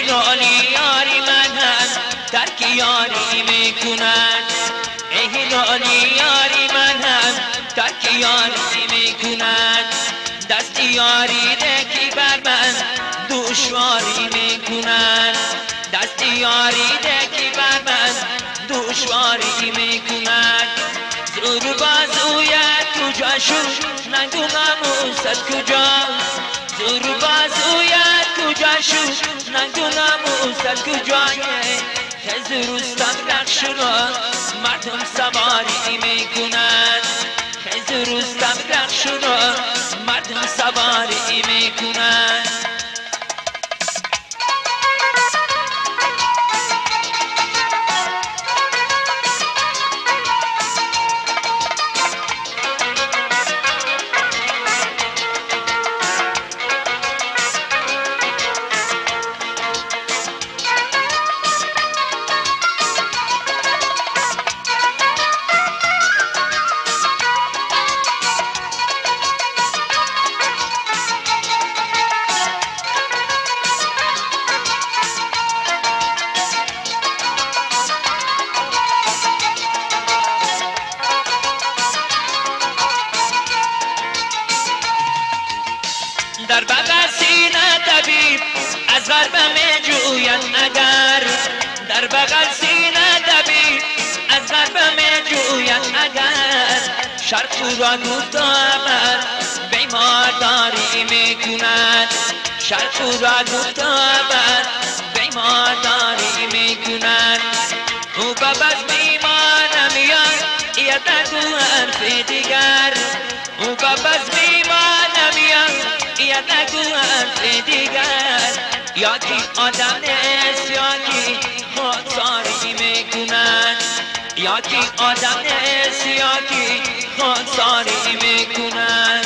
هلالی یاری من هم ترک یاری میکنن، ای هلالی یاری من هم ترک یاری میکنن. دست یاری ده کی بر من دشواری میکنن، دست یاری ده کی بر من دشواری میکنن. زور بازویت کجا شد ننگ و ناموست کجا، زور بازویت کجا شد ننگ و ناموست کجای. خیز رستم رخش را مردم سواری میکنن، خیز رستم رخش را مردم سواری میکنن. در بغل سینه طبیب از غربم جوید اگر، در بغل سینه طبیب از غربم جوید اگر. شرط را گفتم بیمار داری میکند، شرط را گفتم بیمار داری میکند. او ببز بیمانم یا نگو حرف دیگر، او ببز بیمانم یا نگو حرف دیگر. یا کی آدم نیست یا کی خودساری میکنن، یا کی آدم نیست یا کی خودساری میکنن.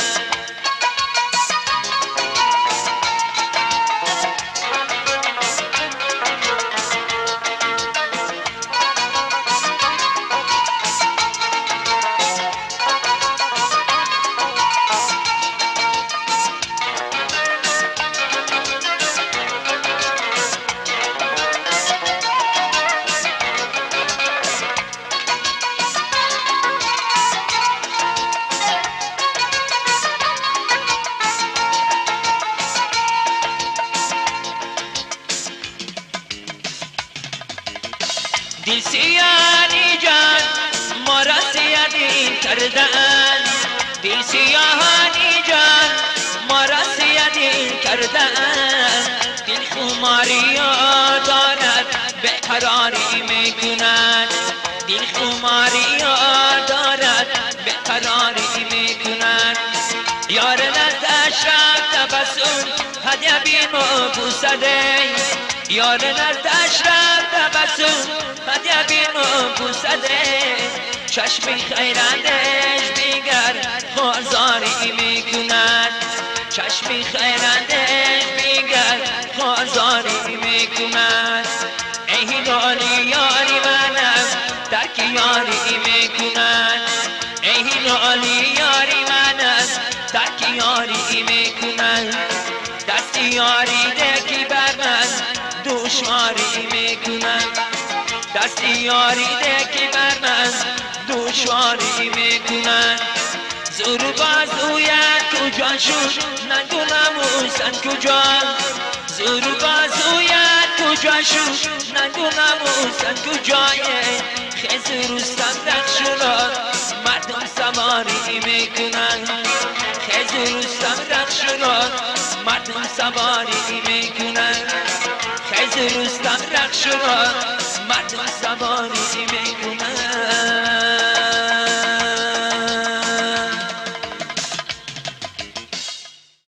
دل سیانی جان ما را سیادی کردن، دل سیانی جان ما را سیادی کردن. دل خماری دارد بیقراری میکنن، دل خماری دارد بیقراری میکنن. یار نزدش رفت تبسم هدیه بیمو بوسده، یار نزدش رفت تبسم هدیه بیمو بوسده. چشم خیرندش دیگر خازاری میکند، چشم خیرندش دیگر خازاری میکند. ای هلالی یاری منم ترک یاری میکند، ای هلالی یاری منم ترک یاری میکند. دست یاری ده کی بر من دشواری میکنن، دست یاری ده کی بر من دشواری میکنن. زور بازویت کجا شد ننگ و ناموست کجا، زور بازویت کجا شد ننگ و ناموست کجای. خیز رستم رخش را مردم سواری میکنن، خیز رستم رخش را مردم سواری میکنن، خیز رستم رخش را مردم سواری میکنن.